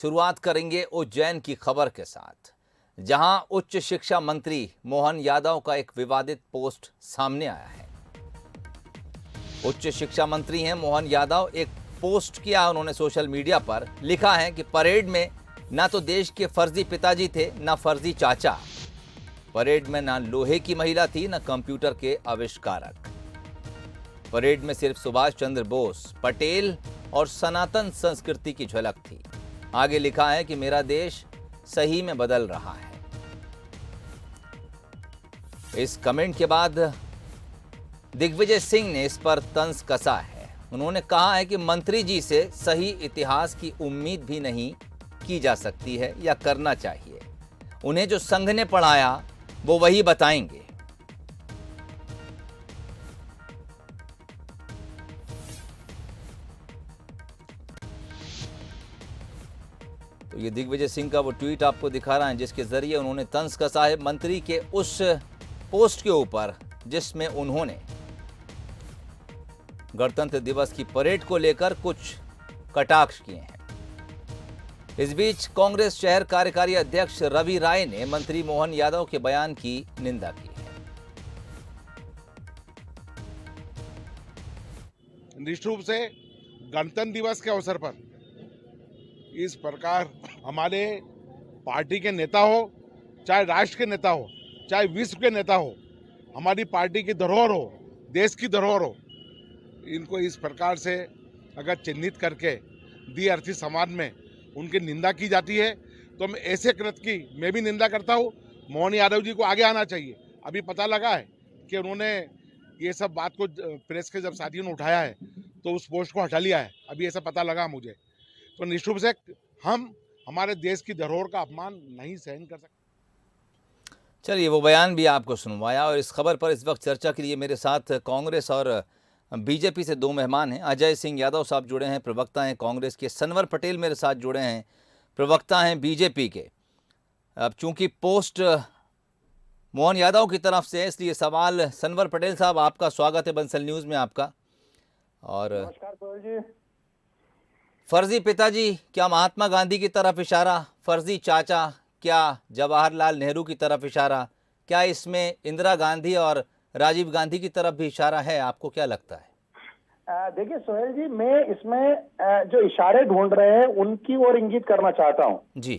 शुरुआत करेंगे उज्जैन की खबर के साथ, जहां उच्च शिक्षा मंत्री मोहन यादव का एक विवादित पोस्ट सामने आया है। उच्च शिक्षा मंत्री हैं मोहन यादव। एक पोस्ट किया उन्होंने सोशल मीडिया पर, लिखा है कि परेड में ना तो देश के फर्जी पिताजी थे, ना फर्जी चाचा। परेड में ना लोहे की महिला थी, ना कंप्यूटर के आविष्कारक। परेड में सिर्फ सुभाष चंद्र बोस, पटेल और सनातन संस्कृति की झलक थी। आगे लिखा है कि मेरा देश सही में बदल रहा है। इस कमेंट के बाद दिग्विजय सिंह ने इस पर तंज कसा है। उन्होंने कहा है कि मंत्री जी से सही इतिहास की उम्मीद भी नहीं की जा सकती है या करना चाहिए। उन्हें जो संघ ने पढ़ाया वो वही बताएंगे। तो ये दिग्विजय सिंह का वो ट्वीट आपको दिखा रहा है, जिसके जरिए उन्होंने तंज कसा है मंत्री के उस पोस्ट के ऊपर जिसमें उन्होंने गणतंत्र दिवस की परेड को लेकर कुछ कटाक्ष किए हैं। इस बीच कांग्रेस शहर कार्यकारी अध्यक्ष रवि राय ने मंत्री मोहन यादव के बयान की निंदा की है। निश्चित रूप से गणतंत्र दिवस के अवसर पर इस प्रकार हमारे पार्टी के नेता हो, चाहे राष्ट्र के नेता हो, चाहे विश्व के नेता हो, हमारी पार्टी की धरोहर हो, देश की धरोहर हो, इनको इस प्रकार से अगर चिन्हित करके दी अर्थी समाज में उनकी निंदा की जाती है तो मैं ऐसे कृत्य की मैं भी निंदा करता हूँ। मोहन यादव जी को आगे आना चाहिए। अभी पता लगा है कि उन्होंने ये सब बात को प्रेस के जब साथियों ने उठाया है तो उस पोस्ट को हटा लिया है। अभी ऐसा पता लगा मुझे। तो निश्चित रूप से हम हमारे देश की धरोहर का अपमान नहीं सहन कर सकते। चलिए, वो बयान भी आपको सुनवाया। और इस खबर पर इस वक्त चर्चा के लिए मेरे साथ कांग्रेस और बीजेपी से दो मेहमान हैं। अजय सिंह यादव साहब जुड़े हैं, प्रवक्ता हैं कांग्रेस के। सनवर पटेल मेरे साथ जुड़े हैं, प्रवक्ता हैं बीजेपी के। अब चूंकि पोस्ट मोहन यादव की तरफ से है, इसलिए सवाल सनवर पटेल साहब, आपका स्वागत है बंसल न्यूज़ में आपका। और नमस्कार सोहेल जी। फर्जी पिताजी क्या महात्मा गांधी की तरफ इशारा, फर्जी चाचा क्या जवाहरलाल नेहरू की तरफ इशारा, क्या इसमें इंदिरा गांधी और राजीव गांधी की तरफ भी इशारा है? आपको क्या लगता है? देखिए सोहेल जी, मैं इसमें जो इशारे ढूंढ रहे हैं उनकी ओर इंगित करना चाहता हूं जी,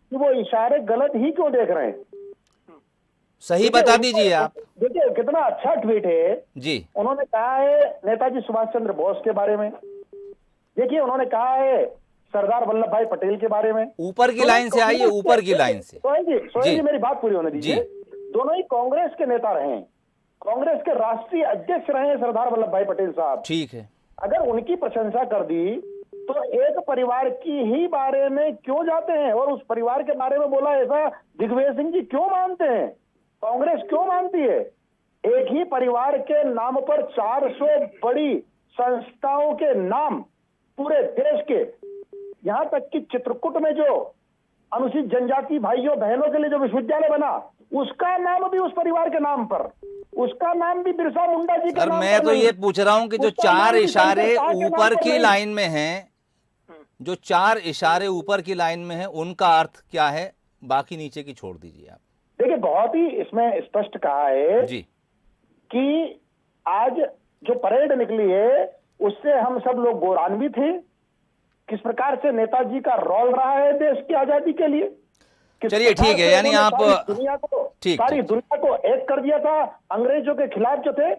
कि वो इशारे गलत ही क्यों देख रहे हैं। सही बता दीजिए आप। देखिए कितना अच्छा ट्वीट है जी, उन्होंने कहा है नेताजी सुभाष चंद्र बोस के बारे में। देखिए उन्होंने कहा है सरदार वल्लभ भाई पटेल के बारे में। ऊपर की लाइन से आइए, ऊपर की लाइन से। सोहेल जी मेरी बात पूरी होने दीजिए। जी। दोनों ही कांग्रेस के नेता रहे हैं, कांग्रेस के राष्ट्रीय अध्यक्ष रहे हैं सरदार वल्लभ भाई पटेल साहब। ठीक है। अगर उनकी प्रशंसा कर दी तो एक परिवार की ही बारे में क्यों जाते हैं और उस परिवार के बारे में बोला, ऐसा दिग्विजय सिंह जी क्यों मानते हैं, कांग्रेस क्यों मानती है? एक ही परिवार के नाम पर 400 बड़ी संस्थाओं के नाम पूरे देश के, यहां तक कि चित्रकूट में जो अनुसूचित जनजाति भाइयों बहनों के लिए जो विश्वविद्यालय बना उसका नाम भी उस परिवार के नाम पर, उसका नाम भी बिरसा मुंडा जी के नाम पर। मैं तो ये पूछ रहा हूं कि जो चार इशारे ऊपर की लाइन में हैं, जो चार इशारे ऊपर की लाइन में हैं, उनका अर्थ क्या है? बाकी नीचे की छोड़ दीजिए आप। देखिए बहुत ही इसमें स्पष्ट कहा है जी कि आज जो परेड निकली है उससे हम सब लोग गौरवान्वित हैं। किस प्रकार से नेताजी का रोल रहा है देश की आजादी के लिए। चलिए ठीक है, यानी आप सारी दुनिया को एक कर दिया था अंग्रेजों के खिलाफ जो थे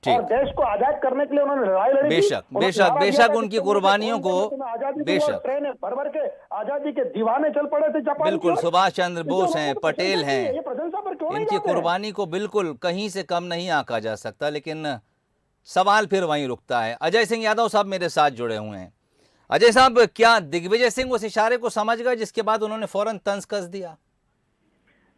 और देश को आजाद करने के लिए उन्होंने लड़ाई लड़ी। बेशक बेशक बेशक उनकी कुर्बानियों को, बेशक ट्रेन भर भर के आजादी के दीवाने चल पड़े थे जापान। बिल्कुल, सुभाष चंद्र बोस हैं, पटेल हैं, ये प्रशंसा पर क्यों नहीं इनकी जाते हैं? कुर्बानी को बिल्कुल कहीं से कम नहीं आंका जा सकता। लेकिन सवाल फिर वहीं रुकता है। अजय सिंह यादव साहब मेरे साथ जुड़े हुए हैं। अजय साहब, क्या दिग्विजय सिंह उस इशारे को समझ गए जिसके बाद उन्होंने फौरन तंज कस दिया?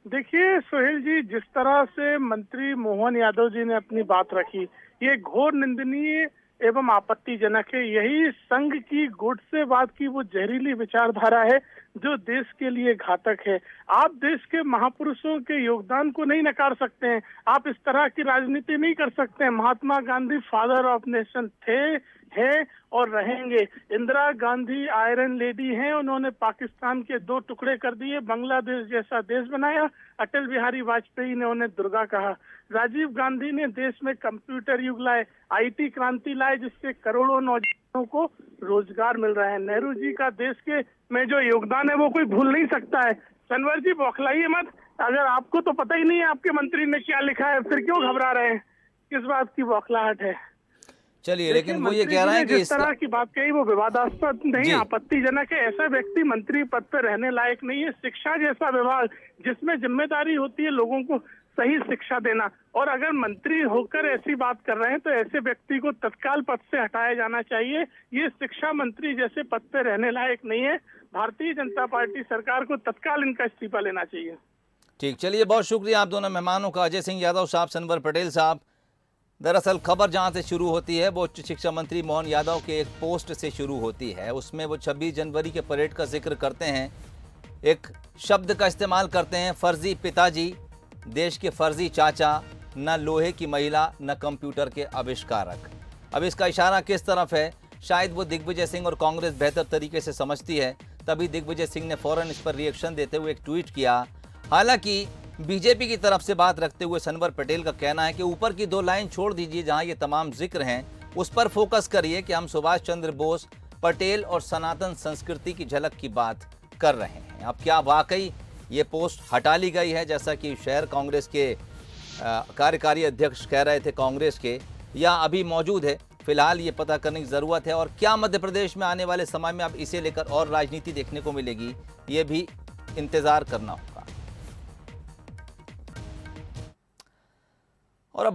देखिए सोहेल जी, जिस तरह से मंत्री मोहन यादव जी ने अपनी बात रखी, ये घोर निंदनीय एवं आपत्तिजनक है। यही संघ की गुट से बात की वो जहरीली विचारधारा है जो देश के लिए घातक है। आप देश के महापुरुषों के योगदान को नहीं नकार सकते हैं, आप इस तरह की राजनीति नहीं कर सकते हैं। Mahatma Gandhi father of nation थे, है और रहेंगे। इंदिरा गांधी आयरन लेडी हैं, उन्होंने पाकिस्तान के 2 टुकड़े कर दिए, बांग्लादेश जैसा देश बनाया। अटल बिहारी वाजपेयी ने उन्हें दुर्गा कहा। राजीव गांधी ने देश में कंप्यूटर युग लाए, IT क्रांति लाए, जिससे करोड़ों नौजवानों को रोजगार मिल रहा है। नेहरू जी का देश के में जो योगदान है वो कोई भूल नहीं सकता है। सनवर जी बौखलाइए मत, अगर आपको तो पता ही नहीं है आपके मंत्री ने क्या लिखा है, फिर क्यों घबरा रहे हैं? किस बात की बौखलाहट है? चलिए, लेकिन वो ये कह रहे हैं कि इस तरह की बात कही वो विवादास्पद नहीं, आपत्तिजनक है। ऐसा व्यक्ति मंत्री पद पर रहने लायक नहीं है। शिक्षा जैसा विभाग जिसमें जिम्मेदारी होती है लोगों को सही शिक्षा देना, और अगर मंत्री होकर ऐसी बात कर रहे हैं तो ऐसे व्यक्ति को तत्काल पद से हटाया जाना चाहिए। ये शिक्षा मंत्री जैसे पद पर रहने लायक नहीं है। भारतीय जनता पार्टी सरकार को तत्काल इनका इस्तीफा लेना चाहिए। ठीक, चलिए, बहुत शुक्रिया आप दोनों मेहमानों का, अजय सिंह यादव साहब, सनवर पटेल साहब। दरअसल खबर जहां से शुरू होती है वो उच्च शिक्षा मंत्री मोहन यादव के एक पोस्ट से शुरू होती है। उसमें वो 26 जनवरी के परेड का जिक्र करते हैं, एक शब्द का इस्तेमाल करते हैं, फर्जी पिताजी, देश के फर्जी चाचा, न लोहे की महिला, न कंप्यूटर के आविष्कारक। अब इसका इशारा किस तरफ है, शायद वो दिग्विजय सिंह और कांग्रेस बेहतर तरीके से समझती है, तभी दिग्विजय सिंह ने फौरन इस पर रिएक्शन देते हुए एक ट्वीट किया। हालांकि बीजेपी की तरफ से बात रखते हुए सनवर पटेल का कहना है कि ऊपर की 2 लाइन छोड़ दीजिए जहां ये तमाम जिक्र हैं, उस पर फोकस करिए कि हम सुभाष चंद्र बोस, पटेल और सनातन संस्कृति की झलक की बात कर रहे हैं। अब क्या वाकई ये पोस्ट हटा ली गई है जैसा कि शहर कांग्रेस के कार्यकारी अध्यक्ष कह रहे थे कांग्रेस के, या अभी मौजूद है? फिलहाल ये पता करने की ज़रूरत है। और क्या मध्य प्रदेश में आने वाले समय में अब इसे लेकर और राजनीति देखने को मिलेगी, ये भी इंतज़ार करना होगा। और अब